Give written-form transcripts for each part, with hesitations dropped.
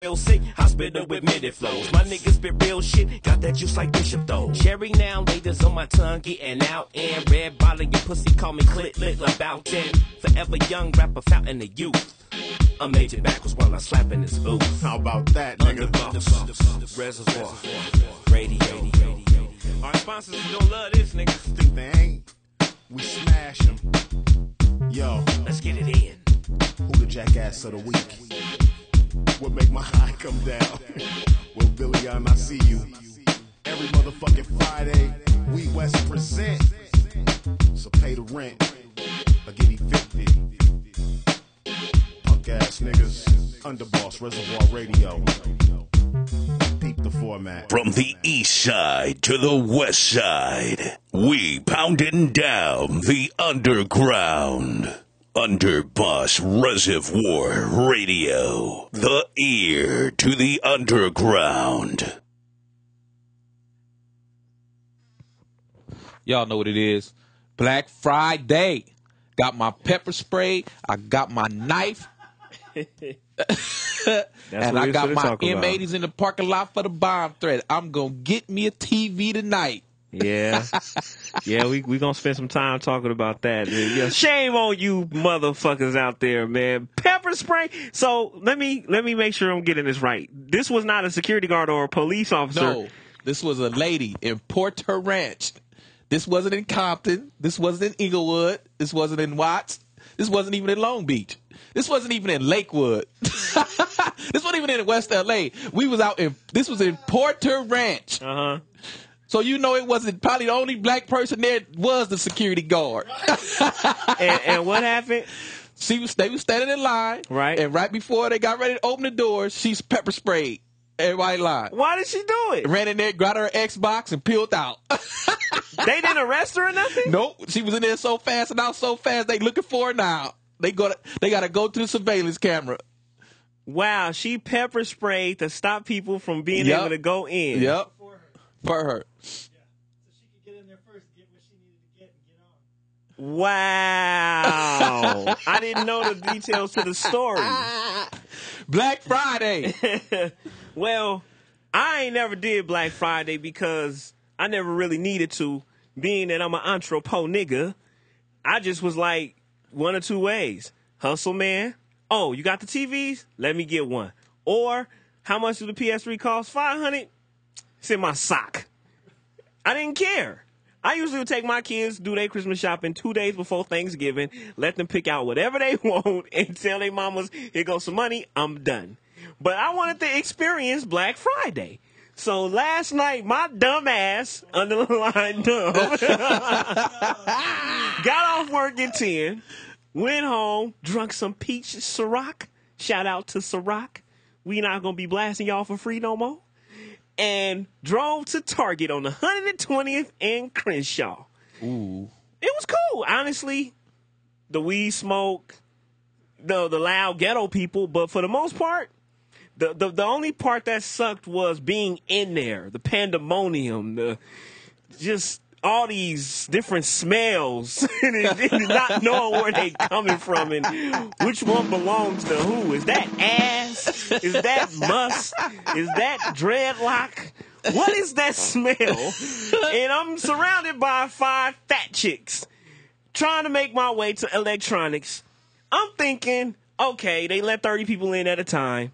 Real sick, hospital with minute flows. My niggas spit real shit, got that juice like Bishop though. Cherry now, ladies on my tongue, getting out and red bottle, your pussy call me clit lit about 10. Forever young rapper, fountain of youth. I'm aging backwards while I slap in this booth. How about that, nigga? Reservoir, radio. Our sponsors don't love this, nigga. Think they ain't? We smash them. Yo, let's get it in. Who the jackass of the week? What make my eye come down? Well, Billy, I see you. Every motherfucking Friday, we West present. So pay the rent. Or give me 50. Punk ass niggas. Underboss, Reservoir Radio. Peep the format. From the east side to the west side, we pounding down the underground. Underboss Reservoir Radio, the ear to the underground. Y'all know what it is. Black Friday. Got my pepper spray. I got my knife. And I got my M80s in the parking lot for the bomb threat. I'm going to get me a TV tonight. Yeah. Yeah, we gonna spend some time talking about that. Yeah, shame on you motherfuckers out there, man. Pepper spray. So let me make sure I'm getting this right. This was not a security guard or a police officer. No, this was a lady in Porter Ranch. This wasn't in Compton. This wasn't in Inglewood. This wasn't in Watts. This wasn't even in Long Beach. This wasn't even in Lakewood. This wasn't even in West LA. This was in Porter Ranch. Uh-huh. So you know it wasn't probably the only black person there was the security guard. and what happened? They was standing in line. Right. And right before they got ready to open the doors, she's pepper sprayed everybody in line. Why did she do it? Ran in there, got her Xbox, and peeled out. They didn't arrest her or nothing? Nope. She was in there so fast and out so fast, they looking for her now. They got to go to the surveillance camera. Wow, she pepper sprayed to stop people from being able to go in. Yep. For her. Yeah. So she could get in there first, get what she needed to get, and get on. Wow. I didn't know the details to the story. Black Friday. Well, I ain't never did Black Friday because I never really needed to, being that I'm an entrepot nigga. I just was like one or two ways. Hustle, man. Oh, you got the TVs? Let me get one. Or, how much do the PS3 cost? $500? It's in my sock. I didn't care. I usually would take my kids, do their Christmas shopping 2 days before Thanksgiving, let them pick out whatever they want, and tell their mamas, here goes some money, I'm done. But I wanted to experience Black Friday. So last night, my dumb ass, underlined dumb, got off work at 10, went home, drunk some peach Ciroc. Shout out to Ciroc. We not going to be blasting y'all for free no more. And drove to Target on the 120th and Crenshaw. Ooh. It was cool. Honestly, the weed smoke, the loud ghetto people, but for the most part, the only part that sucked was being in there, the pandemonium, just all these different smells and not knowing where they coming from and which one belongs to who. Is that ass? Is that must? Is that dreadlock? What is that smell? And I'm surrounded by 5 fat chicks trying to make my way to electronics. I'm thinking, okay, they let 30 people in at a time.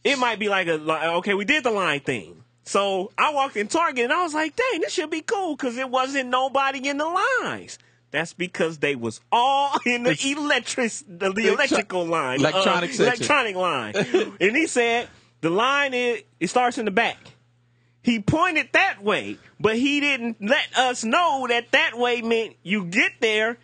It might be like okay, we did the line thing. So I walked in Target and I was like, dang, this should be cool because it wasn't nobody in the lines. That's because they was all in the electrical line. Electronic line. And he said, the line, it starts in the back. He pointed that way, but he didn't let us know that way meant you get there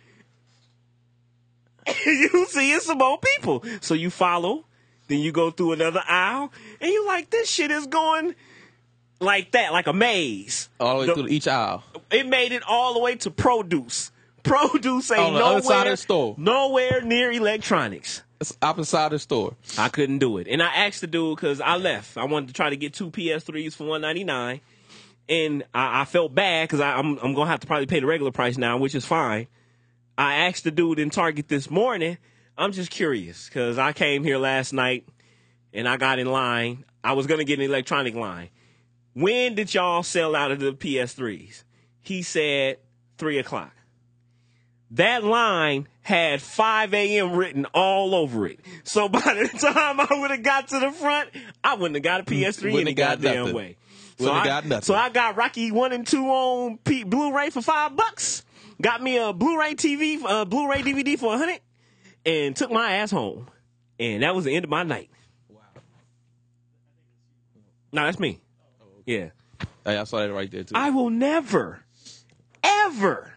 and you see some more people. So you follow, then you go through another aisle, and you're like, this shit is going like that, like a maze. All the way through each aisle. It made it all the way to produce. Produce ain't on the other side of the store. Nowhere near electronics. It's opposite side of the store. I couldn't do it. And I asked the dude because I left. I wanted to try to get 2 PS3s for $199. And I felt bad because I'm going to have to probably pay the regular price now, which is fine. I asked the dude in Target this morning. I'm just curious because I came here last night and I got in line. I was going to get an electronic line. When did y'all sell out of the PS3s? He said 3 o'clock. That line had 5 a.m. written all over it. So by the time I would have got to the front, I wouldn't have got a PS3 any goddamn way. So I got Rocky 1 and 2 on Blu-ray for $5. Got me a Blu-ray TV, Blu-ray DVD for $100, and took my ass home. And that was the end of my night. Wow. No, that's me. Yeah. Hey, I saw that right there too. I will never, ever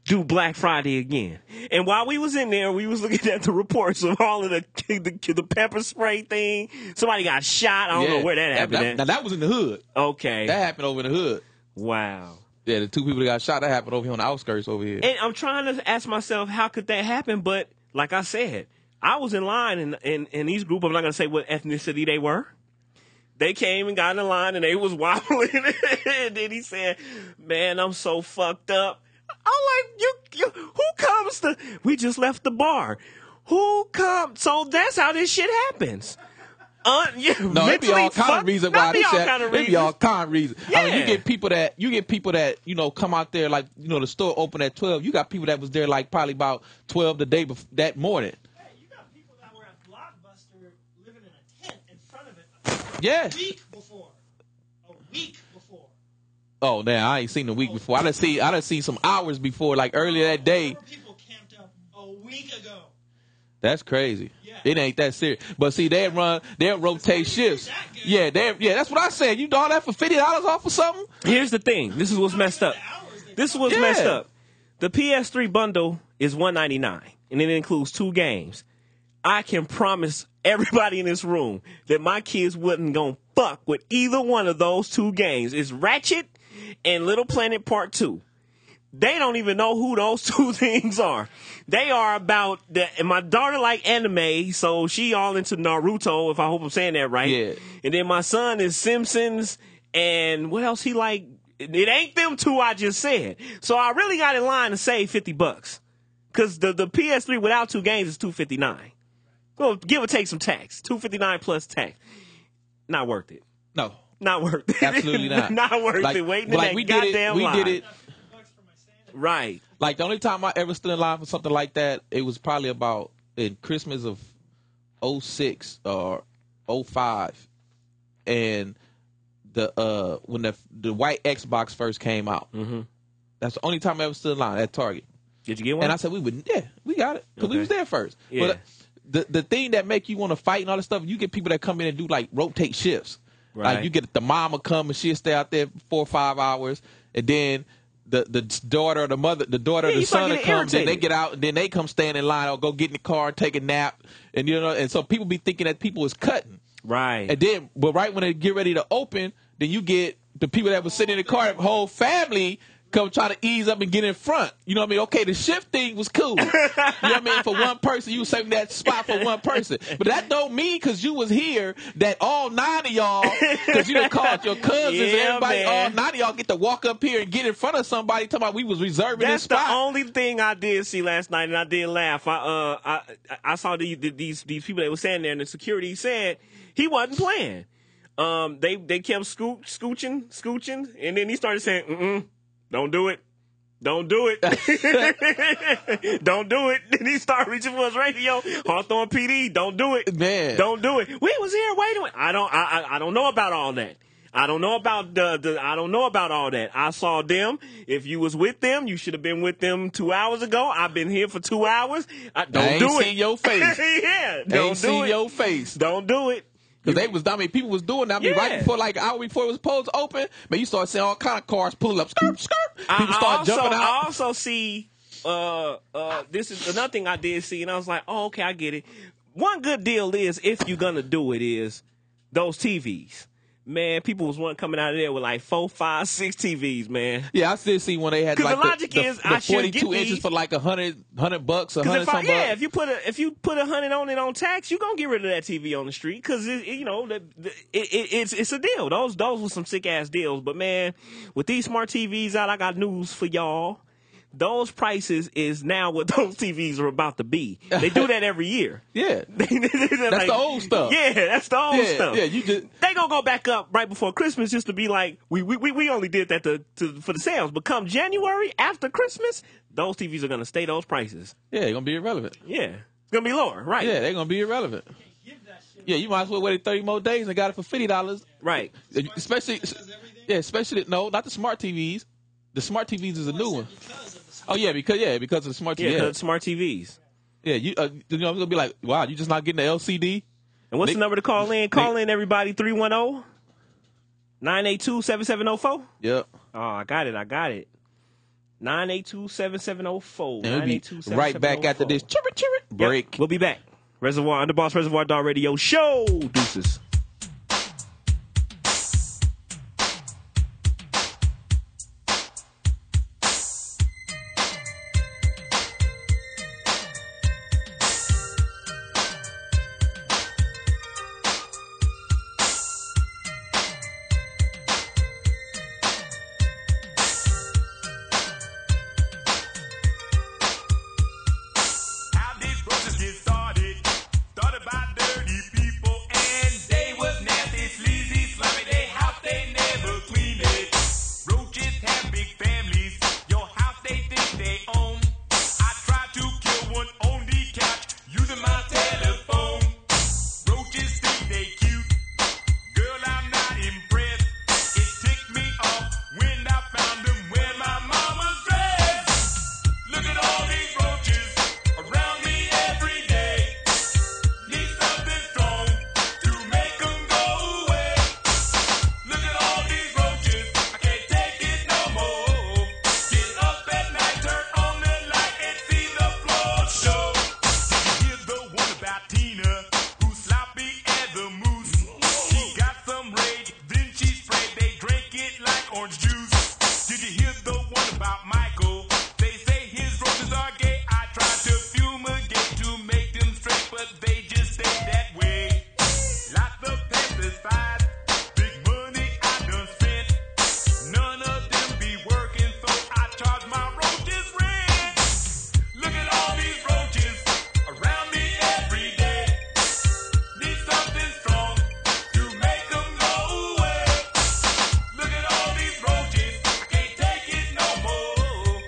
do Black Friday again. And while we was in there, we was looking at the reports of all of the pepper spray thing. Somebody got shot. I don't know where that happened at. Now, that was in the hood. Okay. That happened over in the hood. Wow. Yeah, the 2 people that got shot, that happened over here on the outskirts over here. And I'm trying to ask myself, how could that happen? But like I said, I was in line in these group. I'm not going to say what ethnicity they were. They came and got in line and they was wobbling. And then he said, man, I'm so fucked up. I'm like, who comes to, we just left the bar. Who comes? So that's how this shit happens. No, it be all kind of reason why this shit. It be all kind of reason. Yeah. I mean, you get people that come out there like the store open at 12. You got people that was there like probably about 12 the day before that morning. Hey, you got people that were at Blockbuster living in a tent in front of it. Yeah. A week before. Oh, damn, I ain't seen a week before. I done seen some hours before, like earlier that day. People camped up a week ago. That's crazy. Yeah. It ain't that serious. But see, they'll rotate shifts. Yeah, that's what I said. You do all that for $50 off or something? Here's the thing. This is what's messed up. This is what's messed up. The PS3 bundle is $199, and it includes 2 games. I can promise everybody in this room that my kids wouldn't gonna fuck with either one of those 2 games. It's Ratchet and Little Planet Part 2. They don't even know who those 2 things are. They are about and my daughter like anime, so she all into Naruto, if I hope I'm saying that right. Yeah. And then my son is Simpsons, and what else he like? It ain't them 2 I just said. So I really got in line to save $50. Cause the PS3 without 2 games is $259. Well, give or take some tax. $259 plus tax. Not worth it. No. Not worth it. Absolutely not. Not worth it. Waiting in that goddamn line. We did it. Right. Like, the only time I ever stood in line for something like that, it was probably about in Christmas of 06 or 05. And when the white Xbox first came out. Mm-hmm. That's the only time I ever stood in line at Target. Did you get one? And I said, we got it. Because we was there first. Yeah. But the thing that make you want to fight and all that stuff, you get people that come in and do, like, rotate shifts. Right. Like, you get the mama come and she'll stay out there 4 or 5 hours. And then the daughter or the mother, the daughter or the son will come. Then they get out and then they come stand in line or go get in the car and take a nap. And, and so people be thinking that people is cutting. Right. And then, but right when they get ready to open, then you get the people that was sitting in the car, the whole family come try to ease up and get in front. You know what I mean? Okay, the shift thing was cool. You know what I mean? For one person, you was saving that spot for one person. But that don't mean because you was here that all 9 of y'all, because you done called your cousins and everybody, man. all 9 of y'all get to walk up here and get in front of somebody talking about we was reserving this spot. That's the only thing I did see last night, and I did laugh. I saw these people that were standing there, and the security said he wasn't playing. They kept scooching, and then he started saying, don't do it. Don't do it. Don't do it. Then he started reaching for his radio. Hawthorne PD. Don't do it. Man. Don't do it. We was here waiting. I don't know about all that. I don't know about I don't know about all that. I saw them. If you was with them, you should have been with them 2 hours ago. I've been here for 2 hours. Don't do it. Seen your face. Yeah. Ain't seen your face. Don't do it. Because people was doing that. I mean, right before, like, an hour before it was supposed to open, man, you start seeing all kind of cars pulling up, skirt. People start jumping out. I also see, this is another thing I did see, and I was like, oh, okay, I get it. One good deal is, if you're going to do it, is those TVs. Man, people was one coming out of there with like 4, 5, 6 TVs, man. Yeah, I still see when they had like the logic is, the I should 42 get inches these. for like $100 bucks, $100 something. Yeah, if you put $100 on it on tax, you gonna get rid of that TV on the street because it's a deal. Those were some sick ass deals. But man, with these smart TVs out, I got news for y'all. those prices is now what those TVs are about to be. They do that every year. Yeah. That's That's the old stuff. Yeah, that's the old stuff. Yeah, you just They gonna go back up right before Christmas just to be like, we only did that for the sales. But come January after Christmas, those TVs are gonna stay those prices. yeah, they're gonna be irrelevant. Yeah, it's gonna be lower, right? Yeah, they're gonna be irrelevant. Yeah, you might as well wait 30 more days and got it for $50. Right. Especially no, not the smart TVs. The smart TVs is a new one. Oh yeah, because of the smart Yeah, TV. because smart TVs. Yeah, you know, it's gonna be like, wow, you just not getting the LCD. And what's the number to call in? Call in, everybody, 310-982-7704. Yep. Oh, I got it. 982-7704. And we'll be right back after this chirpy break. Yep, we'll be back. Underboss Reservoir Dog Radio Show. Deuces. How these roaches get started? Started by dirty people, and they was nasty, sleazy, slimy. They house they never cleaned it. Roaches have big families. Your house they think they own. I tried to kill one on the couch using my telephone. Roaches think they cute. Girl, I'm not impressed. It ticked me off when I found them wearing my mama's dress. Look at all these roaches around me every day. Need something strong to make them go away. Look at all these roaches, I can't take it no more. Get up at night, turn on the light and see the floor show. Did you hear the one about Tina, who's sloppy as a moose? She got some rage, then she sprayed, they drank it like orange juice. Did you hear the one about Michael? They say his roaches are gay. I tried to fumigate to make them straight, but they just stay that way. Lots of pesticides, big money I done spent. None of them be working, so I charge my roaches rent. Look at all these roaches around me every day. Need something strong to make them go away. Look at all these roaches, I can't take it no more.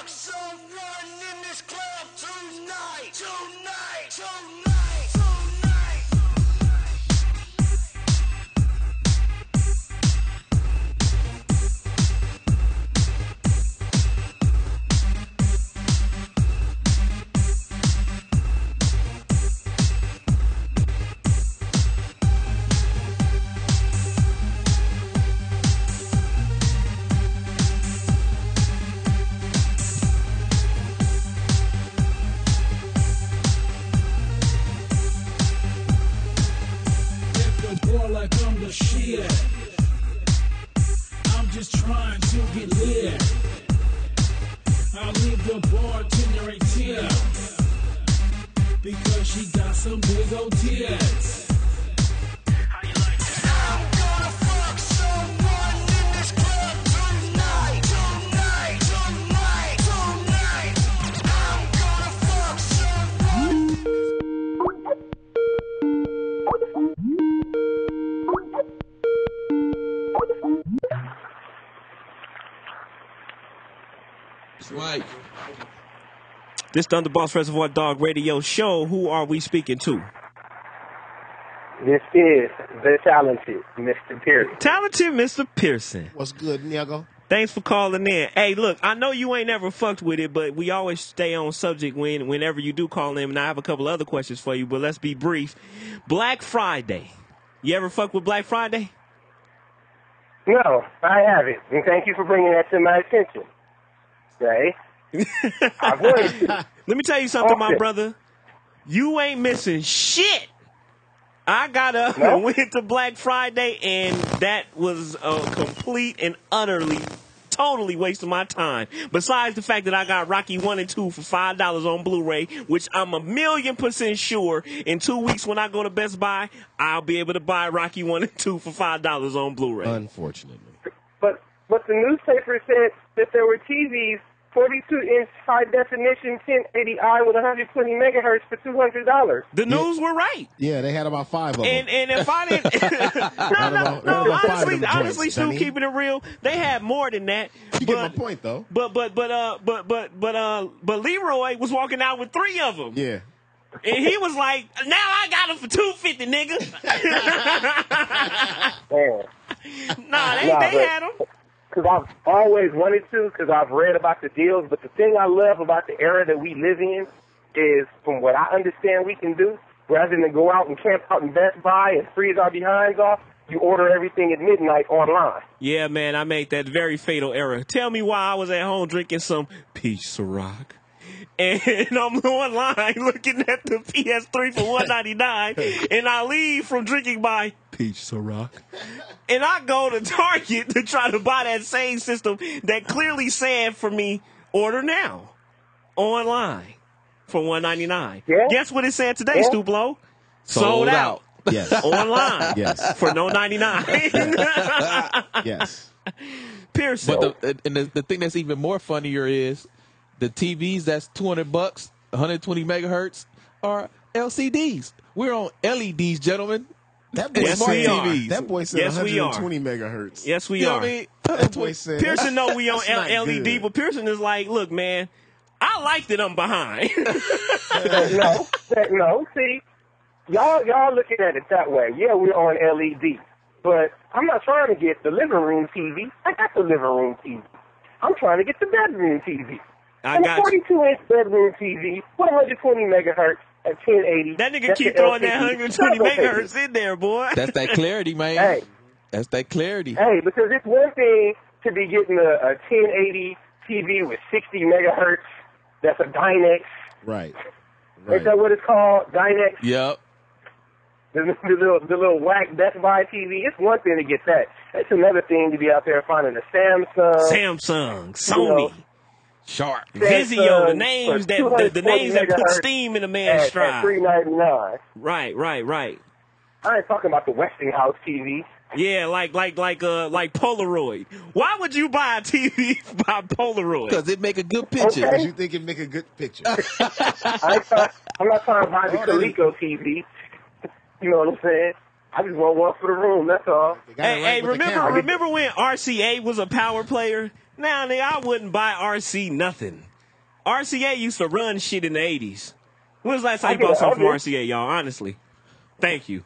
fuck someone in this club tonight. Tonight. Tonight. Like I'm the shit. I'm just trying to get lit. I'll leave the bartender a tip because she got some big old tits. I'm gonna fuck someone in this club tonight. Tonight. Tonight. Tonight. I'm gonna fuck someone. Mike. This the Underboss Reservoir Dog Radio Show. Who are we speaking to? This is the talented Mr. Pearson. Talented Mr. Pearson. What's good, nigga? Thanks for calling in. Hey, look, I know you ain't never fucked with it, but we always stay on subject whenever you do call in. And I have a couple other questions for you, but let's be brief. Black Friday. You ever fuck with Black Friday? No, I haven't. And thank you for bringing that to my attention. Okay? I've wanted to. Let me tell you something, my Okay. brother. You ain't missing shit. I got up No? and went to Black Friday, and that was a complete and utterly, totally waste of my time. Besides the fact that I got Rocky 1 and 2 for $5 on Blu-ray, which I'm 1,000,000% sure in 2 weeks when I go to Best Buy, I'll be able to buy Rocky 1 and 2 for $5 on Blu-ray. Unfortunately. But the newspaper said that there were TVs, 42-inch high-definition 1080i with 120 megahertz for $200. The news were right. Yeah, they had about 5 of them. And if I didn't, about no, five of them honestly, joints, Stu, Dunny. keeping it real, they had more than that. You get my point, though. But Leroy was walking out with 3 of them, Yeah. and he was like, "Now I got them for $250, nigga." Man. Nah, they But- had them. Because I've always wanted to, because I've read about the deals. But the thing I love about the era that we live in is, from what I understand we can do, rather than go out and camp out in Best Buy and freeze our behinds off, you order everything at midnight online. Yeah, man, I made that very fatal error. Tell me why I was at home drinking some peach Ciroc. And I'm online looking at the PS3 for $199, and I leave from drinking my peach Ciroc. And I go to Target to try to buy that same system that clearly said for me, order now, online, for $199. Yeah. Guess what it said today, Yeah. Stu Blow? Sold out. Yes. Online. Yes. For no 99. Yes. Pearson. But the thing that's even more funnier is the TVs that's $200, 120 megahertz, are LCDs. We're on LEDs, gentlemen. That boy Yes, said, we are. That boy said Yes, we are. 120 megahertz. Yes, we You know are. what I mean? That boy said, Pearson know we on that's not LED, good. but Pearson is like, look, man, I like that I'm behind. No, see, y'all looking at it that way. Yeah, we're on LED, but I'm not trying to get the living room TV. I got the living room TV. I'm trying to get the bedroom TV. I And got a you. 42-inch bedroom TV with 120 megahertz at 1080. That nigga That's keep the throwing that LCD. 120 Double megahertz in there, boy. That's that clarity, man. Hey. That's that clarity. Hey, because it's one thing to be getting a 1080 TV with 60 megahertz. That's a Dynex. Right. Is that what it's called? Dynex? Yep. The little whack Best Buy TV. It's one thing to get that. It's another thing to be out there finding a Samsung. Samsung, Sony, Sharp, Vizio, the Samsung names for that the names that put 220 steam in a man's at stride. $399. Right. I ain't talking about the Westinghouse TV. Yeah, like Polaroid. Why would you buy a TV by Polaroid? Because it make a good picture. Okay. Because you think it make a good picture. I'm not trying to buy the Coleco TV. You know what I'm saying? I just want one for the room. That's all. Hey, remember when RCA was a power player? Now, nigga, I wouldn't buy RC nothing. RCA used to run shit in the 80s. When was the last time I you bought get something from it. RCA, y'all? Honestly. Thank you.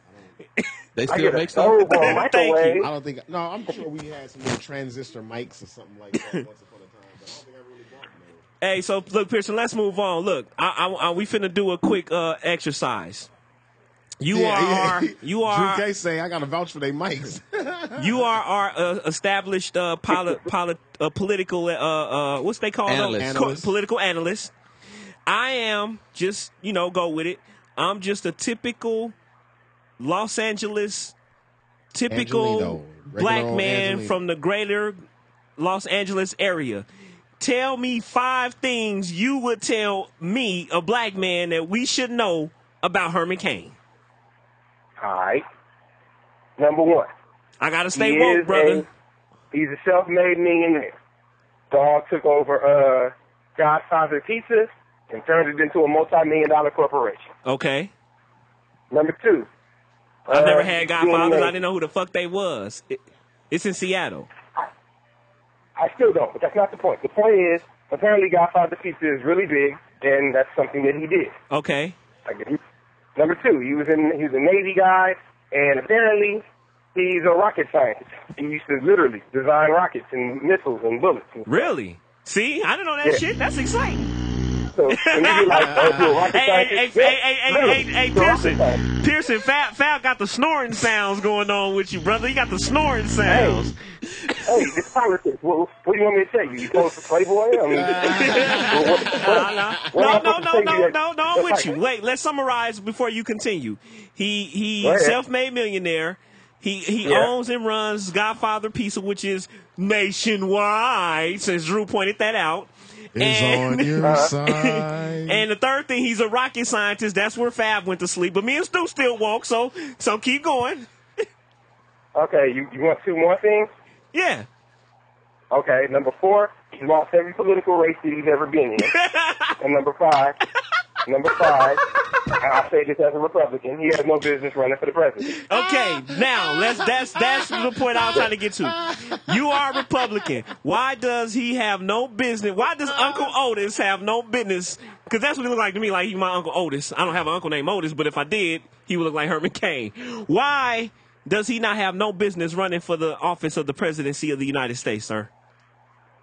They I still get a make stuff. stove on a Thank you. microwave. I don't think. No, I'm sure we had some little transistor mics or something like that once upon a time, but I don't think I really bought them. Hey, so look, Pearson, let's move on. Look, we finna do a quick exercise. You are Drew K say I got to vouch for their mics. you are our established political what's they call Analyst. political analyst. I am just go with it. I'm just a typical Los Angeles, typical Angelino, regular black old man Angelino. from the greater Los Angeles area. Tell me 5 things you would tell me, a black man, that we should know about Herman Cain. All right. Number 1. I gotta stay He woke, is brother. He's a self-made millionaire. Dog took over Godfather Pizza and turned it into a multi-million-dollar corporation. Okay. Number 2. I've never had doing Godfathers. the- I didn't know who the fuck they was. It's in Seattle. I still don't, but that's not the point. The point is, apparently Godfather Pizza is really big, and that's something that he did. Okay. I give you. Number 2, he was a Navy guy, and apparently he's a rocket scientist. He used to literally design rockets and missiles and bullets. And stuff. Really? See, I didn't know that Yeah. shit. That's exciting. So, and you be like, oh, you're a rocket Hey, scientist? Yeah, hey, you're a rocket scientist. Pearson, Fab got the snoring sounds going on with you, brother. You got the snoring sounds. Hey, it's politics. What do you want me to tell you? You going for Playboy? I mean, No, I'm with you. Wait, let's summarize before you continue. He Go ahead. self-made millionaire. He Yeah. owns and runs Godfather Pizza, which is nationwide, since Drew pointed that out. Is on your side. And the third thing, he's a rocket scientist. That's where Fab went to sleep. But me and Stu still woke, so keep going. Okay, you want 2 more things? Yeah. Okay, number 4, he lost every political race that he's ever been in. And number 5, and I say this as a Republican, he has no business running for the president. Okay, now that's the point I was trying to get to. You are a Republican. Why does he have no business? Why does Uncle Otis have no business? Because that's what he looked like to me, like he's my Uncle Otis. I don't have an uncle named Otis, but if I did, he would look like Herman Cain. Why does he not have no business running for the office of the presidency of the United States, sir?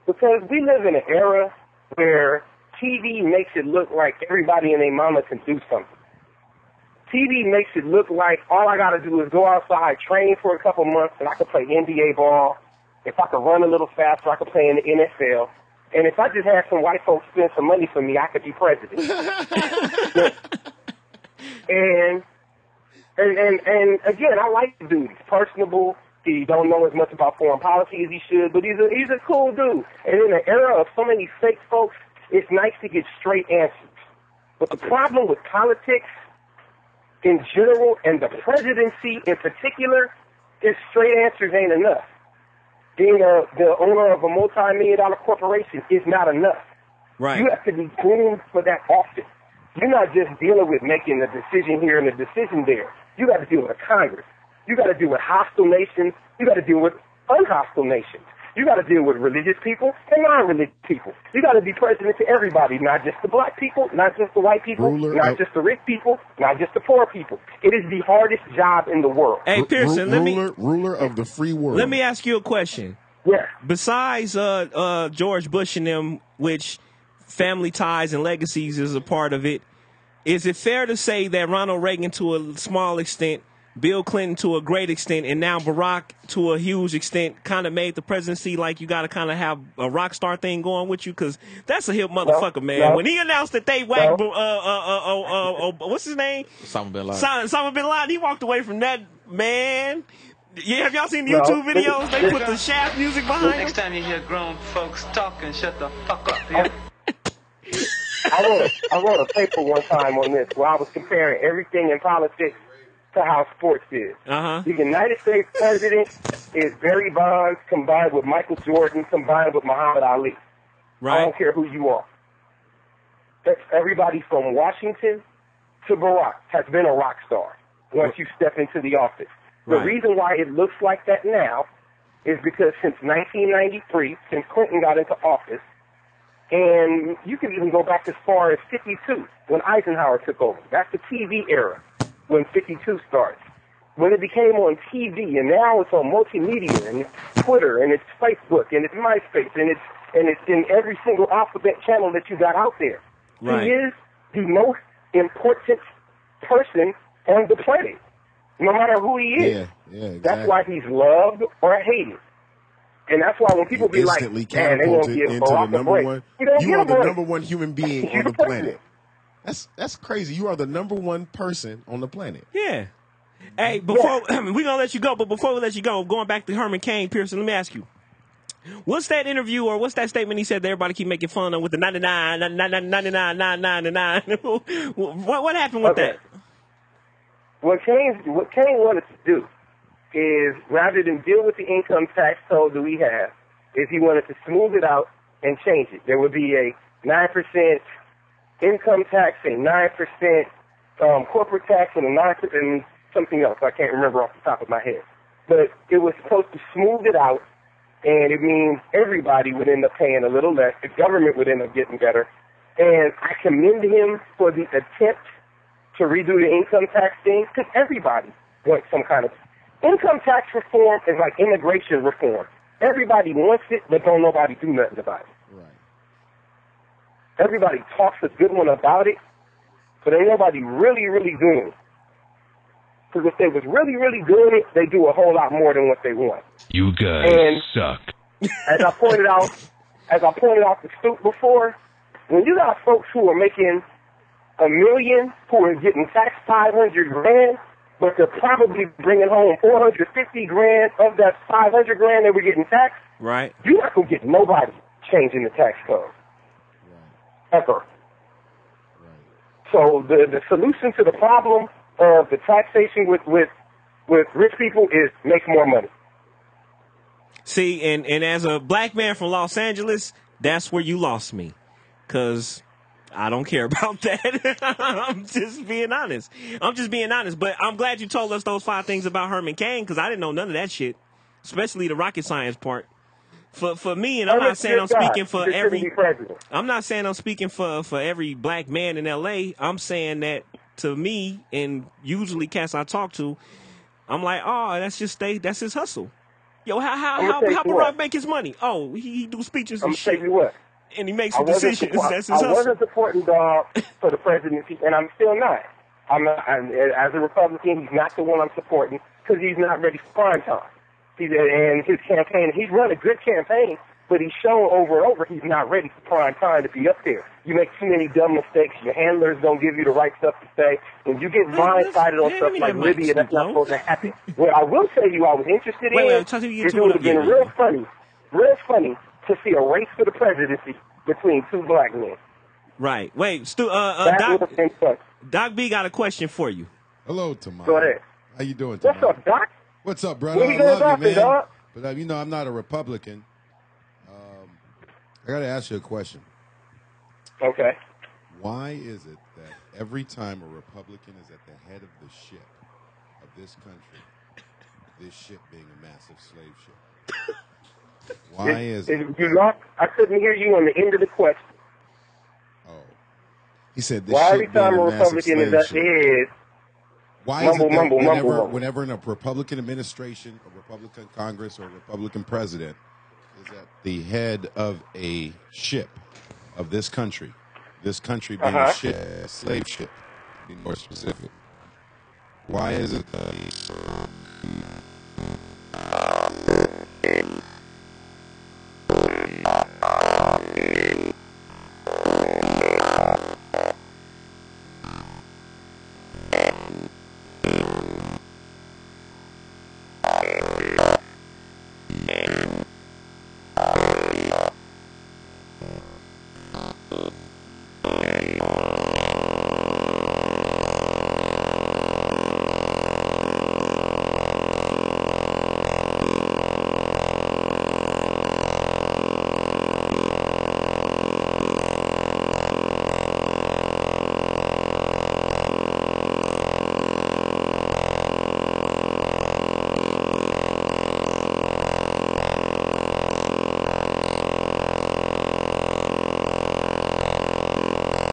Because we live in an era where TV makes it look like everybody and their mama can do something. TV makes it look like all I got to do is go outside, train for a couple months, and I can play NBA ball. If I could run a little faster, I could play in the NFL. And if I just had some white folks spend some money for me, I could be president. and again, I like the dude. He's personable. He don't know as much about foreign policy as he should, but he's a cool dude. And in an era of so many fake folks, it's nice to get straight answers. But the problem with politics in general and the presidency in particular is straight answers ain't enough. Being the owner of a multi-million-dollar corporation is not enough. Right. You have to be groomed for that office. You're not just dealing with making a decision here and a decision there. You got to deal with Congress. You got to deal with hostile nations. You got to deal with unhostile nations. You got to deal with religious people and non-religious people. You got to be president to everybody, not just the black people, not just the white people, not just the rich people, not just the poor people. It is the hardest job in the world. Hey, Pearson, ruler of the free world. Let me ask you a question. Yeah. Besides George Bush and them, which family ties and legacies is a part of it, is it fair to say that Ronald Reagan to a small extent, Bill Clinton to a great extent, and now Barack to a huge extent kind of made the presidency like you got to kind of have a rock star thing going with you? Because that's a hip motherfucker, man. No. When he announced that they whacked, what's his name? Osama bin Laden. Osama bin Laden, he walked away from that, man. Yeah, have y'all seen the YouTube videos? They put the Shaft music behind Next him. time you hear grown folks talking, shut the fuck up, yeah? I wrote a paper one time on this where I was comparing everything in politics to how sports is. Uh-huh. The United States president is Barry Bonds combined with Michael Jordan combined with Muhammad Ali. Right. I don't care who you are. That's everybody from Washington to Barack has been a rock star once you step into the office. The Right. reason why it looks like that now is because since 1993, since Clinton got into office, And you can even go back as far as 52, when Eisenhower took over. That's the TV era, when 52 starts. When it became on TV, and now it's on multimedia, and it's Twitter, and it's Facebook, and it's MySpace, and it's in every single alphabet channel that you got out there. Right. He is the most important person on the planet, no matter who he is. Yeah, exactly. That's why he's loved or hated. And that's why when people be like, Instantly man, they won't catapulted give into the Barack a number break. one. You don't You get are a the break. number one human being You're on the the president. planet. That's crazy. You are the number one person on the planet. Yeah. Hey, before we're gonna let you go, but before we let you go, going back to Herman Cain Pearson, let me ask you. What's that interview or what's that statement he said that everybody keep making fun of with the 99, 99, 99, 99? What happened with that? What Kane wanted to do is, rather than deal with the income tax code that we have, is he wanted to smooth it out and change it. There would be a 9% income tax, a 9% corporate tax, and a 9% and something else. I can't remember off the top of my head. But it was supposed to smooth it out, and it means everybody would end up paying a little less. The government would end up getting better. And I commend him for the attempt to redo the income tax thing, because everybody wants some kind of income tax reform is like immigration reform. Everybody wants it, but don't nobody do nothing about it. Right. Everybody talks a good one about it, but ain't nobody really, really doing it. Because if they was really, really doing it, they do a whole lot more than what they want. You guys And- suck. As I pointed out to Stoop before, when you got folks who are making $1 million who are getting taxed $500,000, but they're probably bringing home $450,000 of that $500,000 they were getting taxed, Right. you're not gonna get nobody changing the tax code ever. So the solution to the problem of the taxation with rich people is make more money. See, and as a black man from Los Angeles, that's where you lost me. Because I don't care about that. I'm just being honest. But I'm glad you told us those 5 things about Herman Cain, because I didn't know none of that shit, especially the rocket science part. For me, and I'm not saying I'm speaking for every. I'm not saying I'm speaking for every black man in LA. I'm saying that to me, and usually cats I talk to, I'm like, oh, that's his hustle. Yo, how Barack make his money? Oh, he do speeches and shit. I'm tell you what. And he makes decisions. That's his hustle. I wasn't supporting Dog for the presidency, and I'm still not. As a Republican, he's not the one I'm supporting because he's not ready for prime time. And his campaign, he's run a good campaign, but he's shown over and over he's not ready for prime time to be up there. You make too many dumb mistakes. Your handlers don't give you the right stuff to say. When you get blindsided on stuff like Libya, that's not supposed to happen. What I will tell you I was interested in is it would have been real funny to see a race for the presidency between 2 black men. Right. Wait, Doc B got a question for you. Hello, Tamar. Go ahead. How you doing, What's Tamar? up, Doc? What's up, brother? What you I doing love you, talking, man. dog? But you know, I'm not a Republican. I got to ask you a question. Okay. Why is it that every time a Republican is at the head of the ship of this country, this ship being a massive slave ship, why is it? I couldn't hear you on the end of the question. Oh. He said this Why ship every time being a a massive Republican is slave at ship. the head, Why is it that whenever in a Republican administration, a Republican Congress, or a Republican president is at the head of a ship of this country being a ship, a slave ship, to be more specific, why is it that